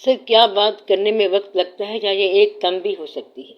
اکثر کیا بات کرنے میں وقت لگتا ہے یا یہ ایک دم بھی ہو سکتی ہے،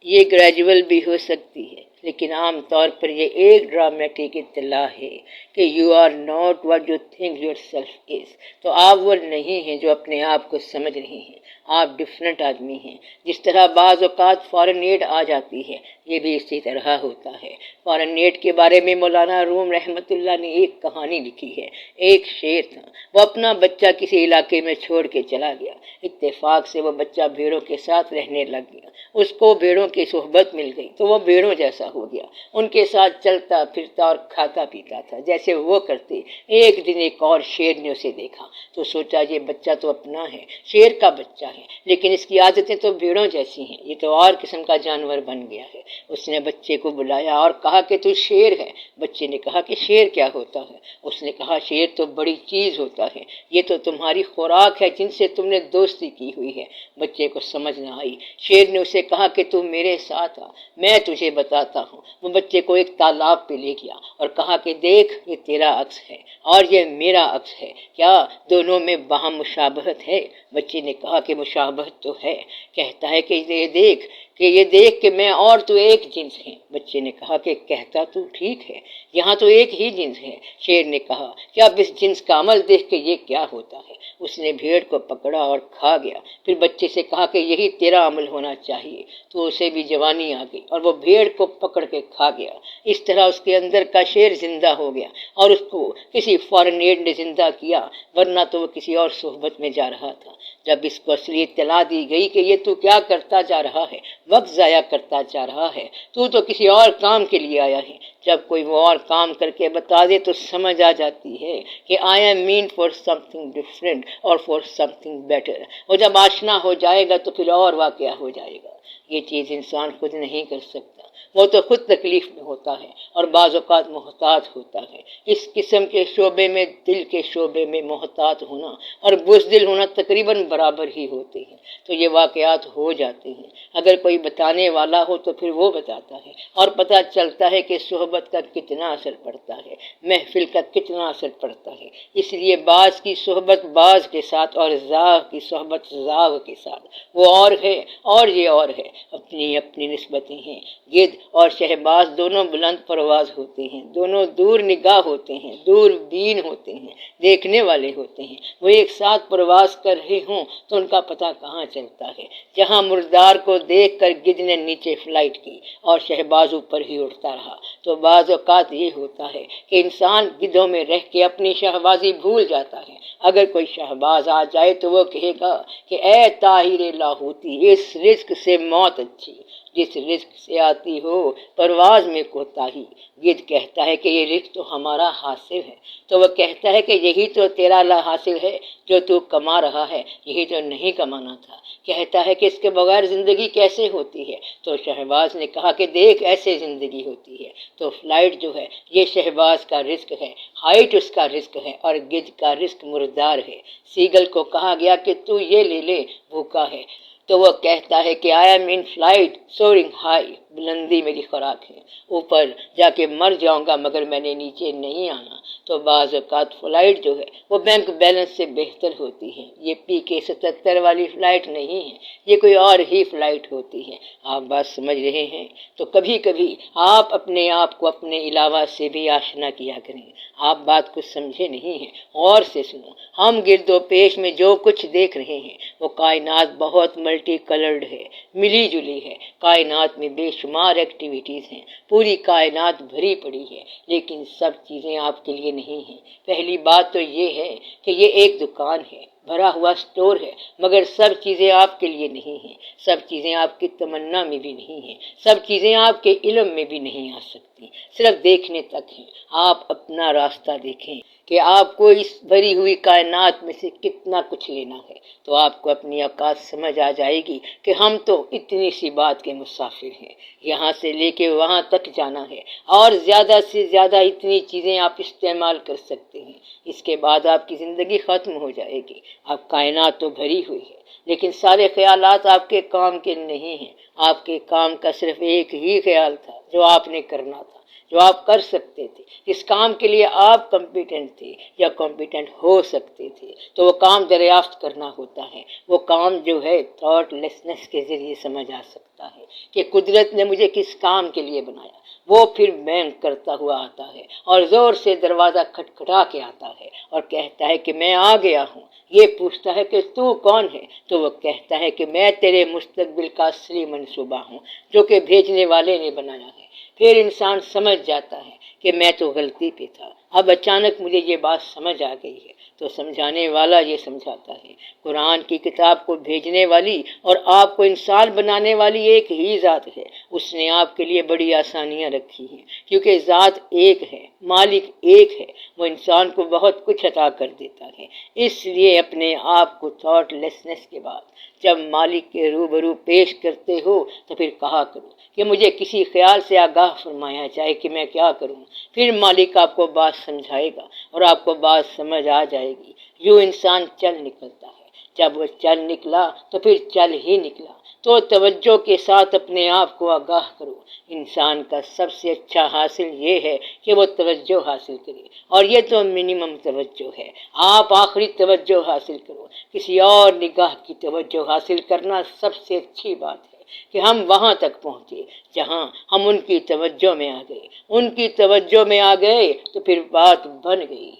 یہ گریجول بھی ہو سکتی ہے، لیکن عام طور پر یہ ایک ڈرامیٹک اطلاع ہے کہ you are not what you think yourself is. تو آپ وہ نہیں ہیں جو اپنے آپ کو سمجھ رہے ہیں، آپ ڈفرینٹ آدمی ہیں۔ جس طرح بعض اوقات فارن ایڈ آ جاتی ہے، یہ بھی اسی طرح ہوتا ہے۔ فارن ایڈ کے بارے میں مولانا روم رحمۃ اللہ نے ایک کہانی لکھی ہے۔ ایک شیر تھا، وہ اپنا بچہ کسی علاقے میں چھوڑ کے چلا گیا۔ اتفاق سے وہ بچہ بھیڑوں کے ساتھ رہنے لگ گیا، اس کو بھیڑوں کی صحبت مل گئی تو وہ بھیڑوں جیسا ہو گیا، ان کے ساتھ چلتا پھرتا اور کھاتا پیتا تھا جیسے وہ کرتے۔ ایک دن ایک اور شیر نے اسے دیکھا تو سوچا یہ بچہ تو اپنا ہے، شیر کا بچہ ہے، لیکن اس کی عادتیں تو بھیڑوں جیسی ہیں، یہ تو اور قسم کا جانور بن گیا ہے۔ اس نے بچے کو بلایا اور کہا کہ تو شیر ہے۔ بچے نے کہا کہ شیر کیا ہوتا ہے؟ اس نے کہا شیر تو بڑی چیز ہوتا ہے، یہ تو تمہاری خوراک ہے جن سے تم نے دوستی کی ہوئی ہے۔ بچے کو سمجھ نہ آئی۔ شیر نے اسے کہا کہ تم میرے ساتھ آ، میں تجھے بتاتا ہوں۔ وہ بچے کو ایک تالاب پہ لے گیا اور کہا کہ دیکھ یہ تیرا عکس ہے اور یہ میرا عکس ہے، کیا دونوں میں باہم مشابہت ہے؟ بچے نے کہا کہ مشابہت تو ہے۔ کہتا ہے کہ یہ دیکھ کہ میں اور تو ایک جنس ہیں۔ بچے نے کہا کہ کہتا تو ٹھیک ہے، یہاں تو ایک ہی جنس ہے۔ شیر نے کہا کہ اب اس جنس کا عمل دیکھ کہ یہ کیا ہوتا ہے۔ اس نے بھیڑ کو پکڑا اور کھا گیا۔ پھر بچے سے کہا کہ یہی تیرا عمل ہونا چاہیے، تو اسے بھی جوانی آ گئی اور وہ بھیڑ کو پکڑ کے کھا گیا۔ اس طرح اس کے اندر کا شیر زندہ ہو گیا اور اس کو کسی فارن ایڈ نے زندہ کیا، ورنہ تو وہ کسی اور صحبت میں جا رہا تھا۔ جب اس کو اصلی اطلاع دی گئی کہ یہ تو کیا کرتا جا رہا ہے، وقت ضائع کرتا جا رہا ہے، تو کسی اور کام کے لیے آیا ہے۔ جب کوئی وہ اور کام کر کے بتا دے تو سمجھ آ جاتی ہے کہ I am meant for something different اور فار سم تھنگ بیٹر۔ اور جب آشنا ہو جائے گا تو پھر اور واقعہ ہو جائے گا۔ یہ چیز انسان خود نہیں کر سکتا، وہ تو خود تکلیف میں ہوتا ہے اور بعض اوقات محتاط ہوتا ہے۔ اس قسم کے شعبے میں دل کے شعبے میں محتاط ہونا اور بزدل ہونا تقریباً برابر ہی ہوتے ہیں، تو یہ واقعات ہو جاتے ہیں۔ اگر کوئی بتانے والا ہو تو پھر وہ بتاتا ہے اور پتہ چلتا ہے کہ صحبت کا کتنا اثر پڑتا ہے، محفل کا کتنا اثر پڑتا ہے۔ اس لیے بعض کی صحبت بعض کے ساتھ اور زاغ کی صحبت زاغ کے ساتھ، وہ اور ہے اور یہ اور ہے، اپنی اپنی نسبتیں ہیں۔ گدھ اور شہباز دونوں بلند پرواز ہوتے ہیں، دونوں دور نگاہ ہوتے ہیں، دور بین ہوتے ہیں، دیکھنے والے ہوتے ہیں۔ وہ ایک ساتھ پرواز کر رہے ہوں تو ان کا پتہ کہاں چلتا ہے؟ جہاں مردار کو دیکھ کر گدھ نے نیچے فلائٹ کی اور شہباز اوپر ہی اڑتا رہا۔ تو بعض اوقات یہ ہوتا ہے کہ انسان گدھوں میں رہ کے اپنی شہبازی بھول جاتا ہے۔ اگر کوئی شہباز آ جائے تو وہ کہے گا کہ اے طاہر لاہوتی، اس رزق سے موت اچھی، جس رزق سے آتی ہو پرواز میں کوتاہی۔ گدھ کہتا ہے کہ یہ رزق تو ہمارا حاصل ہے، تو وہ کہتا ہے کہ یہی تو تیرا لا حاصل ہے جو تو کما رہا ہے، یہی تو نہیں کمانا تھا۔ کہتا ہے کہ اس کے بغیر زندگی کیسے ہوتی ہے؟ تو شہباز نے کہا کہ دیکھ ایسے زندگی ہوتی ہے۔ تو فلائٹ جو ہے یہ شہباز کا رزق ہے، ہائٹ اس کا رزق ہے اور گدھ کا رزق مردار ہے۔ سیگل کو کہا گیا کہ تو یہ لے لے، بھوکا ہے، تو وہ کہتا ہے کہ I am in flight soaring high, بلندی میری خوراک ہے، اوپر جا کے مر جاؤں گا مگر میں نے نیچے نہیں آنا۔ تو بعض اوقات فلائٹ جو ہے وہ بینک بیلنس سے بہتر ہوتی ہے، یہ PK-77 والی فلائٹ نہیں ہے، یہ کوئی اور ہی فلائٹ ہوتی ہے۔ آپ بات سمجھ رہے ہیں؟ تو کبھی کبھی آپ اپنے آپ کو اپنے علاوہ سے بھی آشنا کیا کریں۔ آپ بات کو سمجھے نہیں ہیں، غور سے سنو۔ ہم گرد و پیش میں جو کچھ دیکھ رہے ہیں وہ کائنات بہت ملٹی کلرڈ ہے، ملی جلی ہے۔ کائنات میں بے شمار ایکٹیویٹیز ہیں، پوری کائنات بھری پڑی ہے، لیکن سب چیزیں آپ کے لیے نہیں ہیں۔ پہلی بات تو یہ ہے کہ یہ ایک دکان ہے، بھرا ہوا سٹور ہے، مگر سب چیزیں آپ کے لیے نہیں ہیں، سب چیزیں آپ کی تمنا میں بھی نہیں ہیں، سب چیزیں آپ کے علم میں بھی نہیں آ سکتی، صرف دیکھنے تک ہیں۔ آپ اپنا راستہ دیکھیں کہ آپ کو اس بھری ہوئی کائنات میں سے کتنا کچھ لینا ہے، تو آپ کو اپنی اوقات سمجھ آ جائے گی کہ ہم تو اتنی سی بات کے مسافر ہیں، یہاں سے لے کے وہاں تک جانا ہے اور زیادہ سے زیادہ اتنی چیزیں آپ استعمال کر سکتے ہیں، اس کے بعد آپ کی زندگی ختم ہو جائے گی۔ اب کائنات تو بھری ہوئی ہے لیکن سارے خیالات آپ کے کام کے نہیں ہیں، آپ کے کام کا صرف ایک ہی خیال تھا جو آپ نے کرنا تھا، جو آپ کر سکتے تھے، جس کام کے لیے آپ کمپیٹنٹ تھے یا کمپیٹنٹ ہو سکتے تھے، تو وہ کام دریافت کرنا ہوتا ہے۔ وہ کام جو ہے تھاٹ لیسنس کے ذریعے سمجھ آ سکتا ہے کہ قدرت نے مجھے کس کام کے لیے بنایا۔ وہ پھر بینک کرتا ہوا آتا ہے اور زور سے دروازہ کھٹکھٹا کے آتا ہے اور کہتا ہے کہ میں آ گیا ہوں۔ یہ پوچھتا ہے کہ تو کون ہے؟ تو وہ کہتا ہے کہ میں تیرے مستقبل کا اصلی منصوبہ ہوں جو کہ بھیجنے والے نے بنایا ہے۔ پھر انسان سمجھ جاتا ہے کہ میں تو غلطی پہ تھا، اب اچانک مجھے یہ بات سمجھ آ گئی ہے۔ تو سمجھانے والا یہ سمجھاتا ہے، قرآن کی کتاب کو بھیجنے والی اور آپ کو انسان بنانے والی ایک ہی ذات ہے۔ اس نے آپ کے لیے بڑی آسانیاں رکھی ہیں، کیونکہ ذات ایک ہے، مالک ایک ہے۔ وہ انسان کو بہت کچھ عطا کر دیتا ہے۔ اس لیے اپنے آپ کو تھاٹ لیسنس کے بعد جب مالک کے روبرو پیش کرتے ہو تو پھر کہا کرو کہ مجھے کسی خیال سے آگاہ فرمایا جائے کہ میں کیا کروں۔ پھر مالک آپ کو بات سمجھائے گا اور آپ کو بات سمجھ آ جائے گی۔ یوں انسان چل نکلتا ہے۔ جب وہ چل نکلا تو پھر چل ہی نکلا۔ تو توجہ کے ساتھ اپنے آپ کو آگاہ کرو۔ انسان کا سب سے اچھا حاصل یہ ہے کہ وہ توجہ حاصل کرے، اور یہ تو منیمم توجہ ہے۔ آپ آخری توجہ حاصل کرو۔ کسی اور نگاہ کی توجہ حاصل کرنا سب سے اچھی بات ہے کہ ہم وہاں تک پہنچے جہاں ہم ان کی توجہ میں آ گئے۔ ان کی توجہ میں آ گئے تو پھر بات بن گئی۔